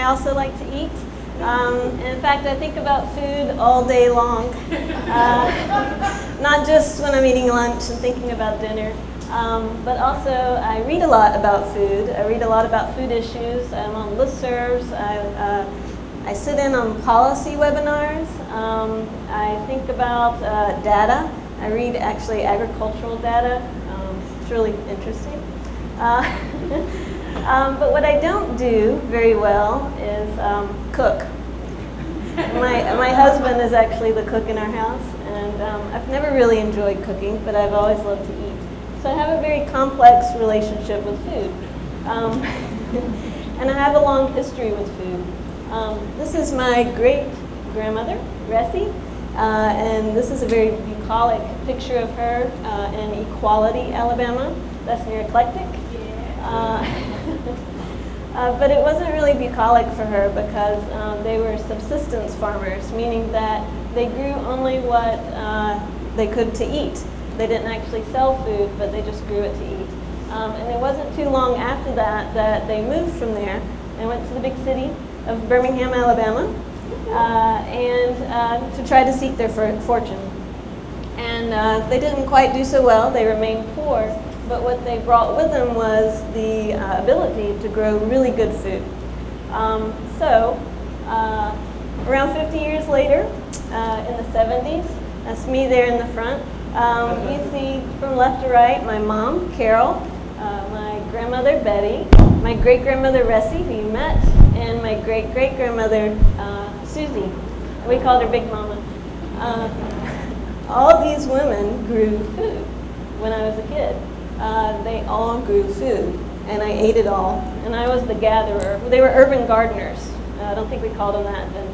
also like to eat. In fact, I think about food all day long, not just when I'm eating lunch and thinking about dinner, but also I read a lot about food. I read a lot about food issues. I'm on listservs. I sit in on policy webinars. I think about data. I read actually agricultural data. It's really interesting. But what I don't do very well is cook. My husband is actually the cook in our house, and I've never really enjoyed cooking, but I've always loved to eat. So I have a very complex relationship with food. And I have a long history with food. This is my great-grandmother, Ressie, and this is a very bucolic picture of her in Equality, Alabama. That's near Eclectic. But it wasn't really bucolic for her because they were subsistence farmers, meaning that they grew only what they could to eat. They didn't actually sell food, but they just grew it to eat. And it wasn't too long after that that they moved from there and went to the big city of Birmingham, Alabama, and to try to seek their fortune. And they didn't quite do so well. They remained poor. But what they brought with them was the ability to grow really good food. So around 50 years later, in the 70s, that's me there in the front. You see from left to right my mom, Carol, my grandmother, Betty, my great-grandmother, Ressie, who you met, and my great-great-grandmother, Susie. We called her Big Mama. All these women grew food when I was a kid. They all grew food, and I ate it all. And I was the gatherer. They were urban gardeners. I don't think we called them that then.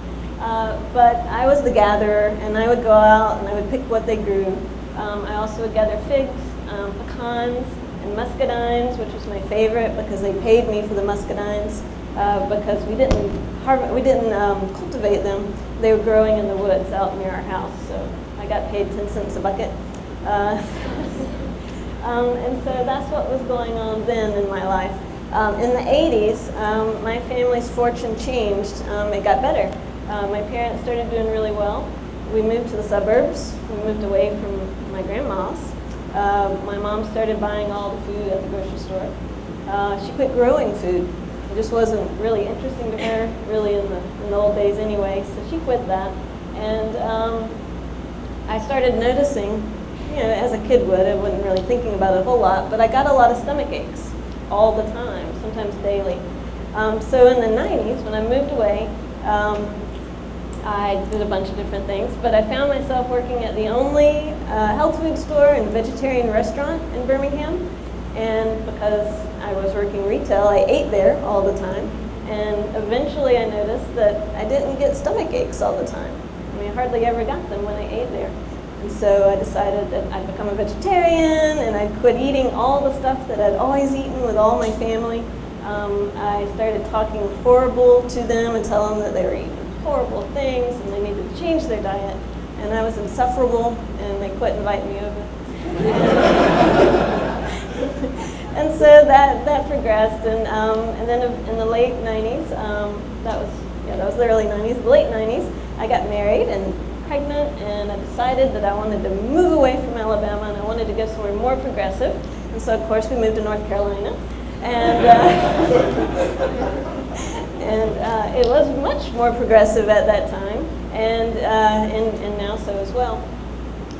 But I was the gatherer, and I would go out and I would pick what they grew. I also would gather figs, pecans, and muscadines, which was my favorite because they paid me for the muscadines because we didn't cultivate them. They were growing in the woods out near our house, so I got paid 10 cents a bucket. And so that's what was going on then in my life. In the 80s, my family's fortune changed. It got better. My parents started doing really well. We moved to the suburbs. We moved away from my grandma's. My mom started buying all the food at the grocery store. She quit growing food. It just wasn't really interesting to her, really in the old days anyway, so she quit that. And I started noticing, as a kid would, I wasn't really thinking about it a whole lot, but I got a lot of stomach aches all the time, sometimes daily. So in the 90s, when I moved away, I did a bunch of different things, but I found myself working at the only health food store and vegetarian restaurant in Birmingham. And because I was working retail, I ate there all the time. And eventually I noticed that I didn't get stomach aches all the time. I mean, I hardly ever got them when I ate there. And so I decided that I'd become a vegetarian, and I'd quit eating all the stuff that I'd always eaten with all my family. I started talking horrible to them and telling them that they were eating horrible things and they needed to change their diet. And I was insufferable, and they quit inviting me over. And so that progressed, and then in the late 90s, that was the early 90s, the late 90s, I got married and pregnant, and I decided that I wanted to move away from Alabama, and I wanted to go somewhere more progressive. And so, of course, we moved to North Carolina, and it was much more progressive at that time, and now so as well.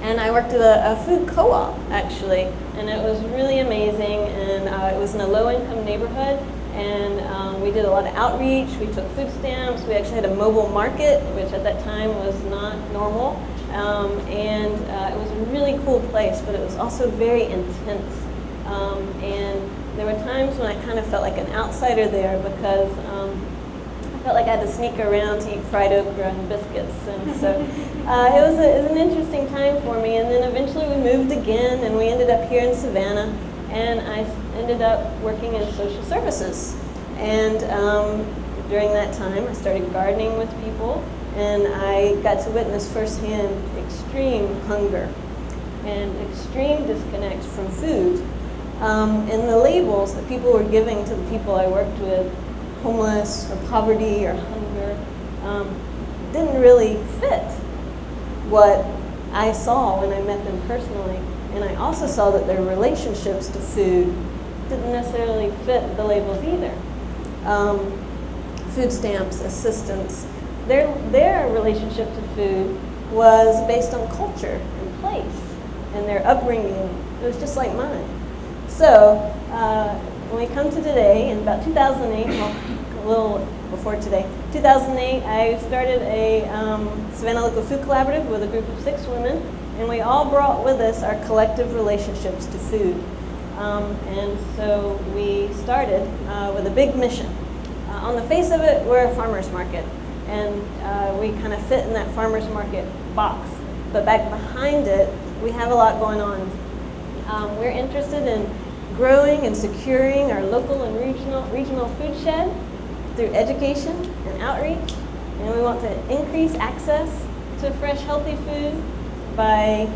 And I worked at a food co-op, actually, and it was really amazing, and it was in a low-income neighborhood, and we did a lot of outreach. We took food stamps. We actually had a mobile market, which at that time was not normal, and it was a really cool place, but it was also very intense. And there were times when I kind of felt like an outsider there because I felt like I had to sneak around to eat fried okra and biscuits, and so it was an interesting time for me. And then eventually we moved again, and we ended up here in Savannah, and I ended up working in social services. And during that time, I started gardening with people, and I got to witness firsthand extreme hunger and extreme disconnect from food. And the labels that people were giving to the people I worked with homeless or poverty or hunger didn't really fit what I saw when I met them personally. And I also saw that their relationships to food didn't necessarily fit the labels either. Food stamps, assistance, their relationship to food was based on culture and place and their upbringing. It was just like mine. So when we come to today, in about 2008, well, a little before today, 2008, I started a Savannah Local Food Collaborative with a group of 6 women, and we all brought with us our collective relationships to food. And so we started with a big mission. On the face of it, we're a farmer's market, and we kind of fit in that farmer's market box. But back behind it, we have a lot going on. We're interested in growing and securing our local and regional food shed through education and outreach, and we want to increase access to fresh, healthy food by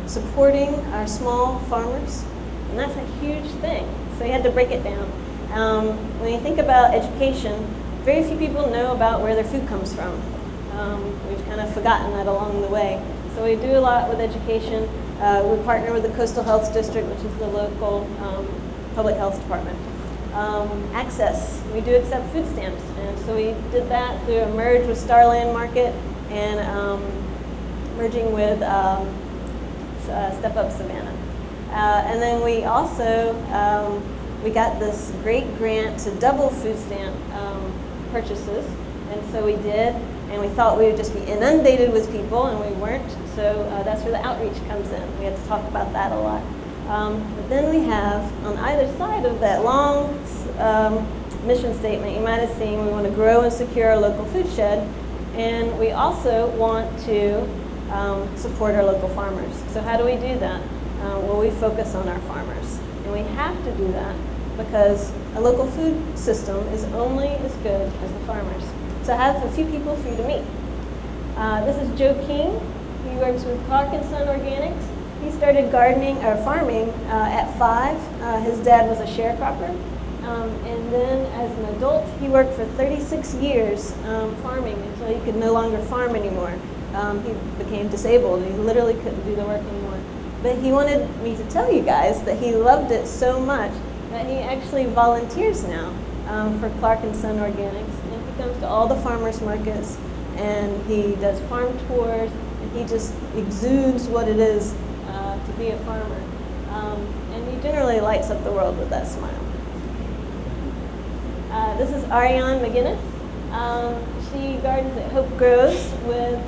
supporting our small farmers, and that's a huge thing. So you had to break it down. When you think about education, very few people know about where their food comes from. We've kind of forgotten that along the way. So we do a lot with education. We partner with the Coastal Health District, which is the local public health department. Access, we do accept food stamps, and so we did that through a merge with Starland Market and merging with Step Up Savannah. And then we also, we got this great grant to double food stamp purchases, and so we did, and we thought we would just be inundated with people, and we weren't, so that's where the outreach comes in. We had to talk about that a lot. But then we have, on either side of that long mission statement, you might have seen we want to grow and secure our local food shed, and we also want to support our local farmers. So how do we do that? Well, we focus on our farmers, and we have to do that because a local food system is only as good as the farmers. So I have a few people for you to meet. This is Joe King. He works with Clark & Son Organics. He started gardening or farming at 5. His dad was a sharecropper. And then as an adult, he worked for 36 years farming until he could no longer farm anymore. He became disabled. He literally couldn't do the work anymore. But he wanted me to tell you guys that he loved it so much that he actually volunteers now for Clark & Son Organics. And he comes to all the farmers markets, and he does farm tours, and he just exudes what it is to be a farmer. And he generally lights up the world with that smile. This is Ariane McGinnis. She gardens at Hope Groves with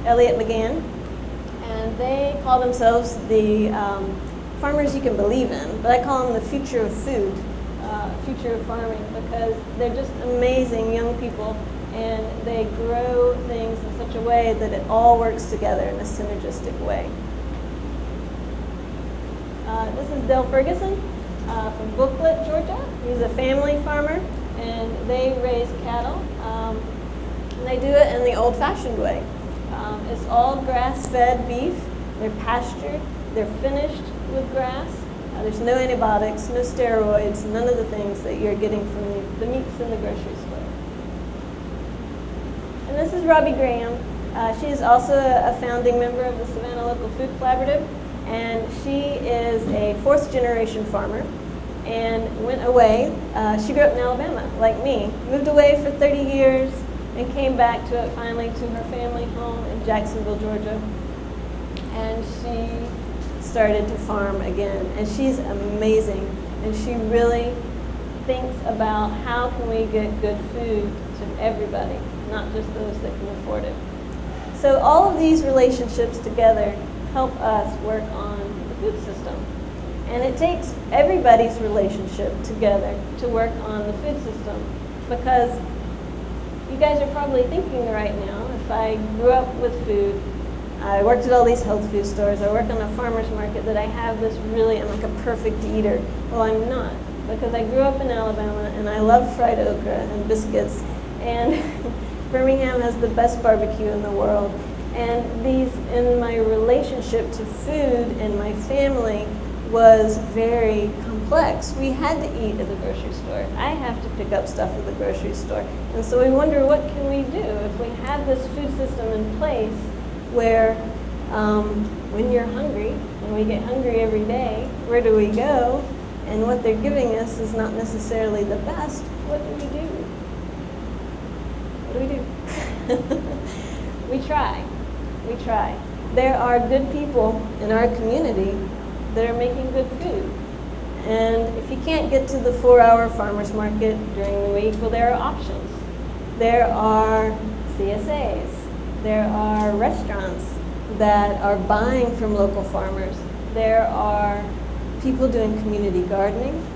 Elliot McGann. And they call themselves the farmers you can believe in, but I call them the future of food, future of farming, because they're just amazing young people, and they grow things in such a way that it all works together in a synergistic way. This is Dale Ferguson from Booklet, Georgia. He's a family farmer, and they raise cattle, and they do it in the old-fashioned way. It's all grass-fed beef. They're pastured. They're finished with grass. There's no antibiotics, no steroids, none of the things that you're getting from the meats in the grocery store. And this is Robbie Graham. She is also a founding member of the Savannah Local Food Collaborative, and she is a 4th-generation farmer and went away. She grew up in Alabama, like me, moved away for 30 years, and came back to it finally to her family home in Jacksonville, Georgia. And she started to farm again. And she's amazing. And she really thinks about how can we get good food to everybody, not just those that can afford it. So all of these relationships together help us work on the food system. And it takes everybody's relationship together to work on the food system, because you guys are probably thinking right now, if I grew up with food, I worked at all these health food stores, I work on a farmer's market, that I have this really, I'm like a perfect eater. Well, I'm not, because I grew up in Alabama, and I love fried okra and biscuits, and Birmingham has the best barbecue in the world. And these, in my relationship to food and my family, was very complex. We had to eat at the grocery store. I have to pick up stuff at the grocery store. And so we wonder, what can we do if we have this food system in place where when you're hungry, and we get hungry every day, where do we go? And what they're giving us is not necessarily the best. What do we do? What do we do? We try. We try. There are good people in our community that are making good food. And if you can't get to the 4-hour farmers market during the week, well, there are options. There are CSAs. There are restaurants that are buying from local farmers. There are people doing community gardening.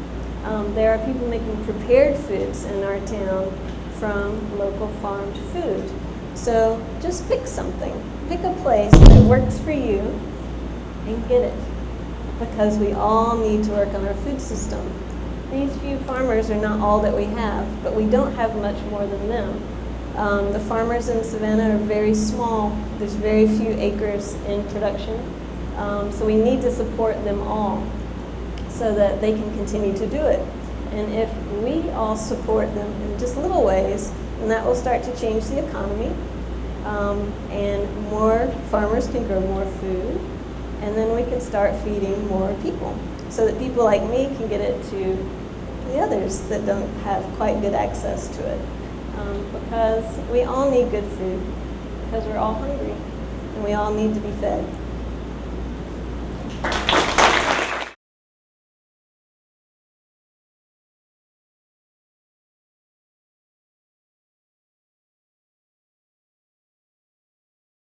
There are people making prepared foods in our town from local farmed food. So just pick something. Pick a place that works for you and get it, because we all need to work on our food system. These few farmers are not all that we have, but we don't have much more than them. The farmers in Savannah are very small. There's very few acres in production. So we need to support them all so that they can continue to do it. And if we all support them in just little ways, then that will start to change the economy. And more farmers can grow more food. And then we can start feeding more people so that people like me can get it to the others that don't have quite good access to it. Because we all need good food, because we're all hungry and we all need to be fed.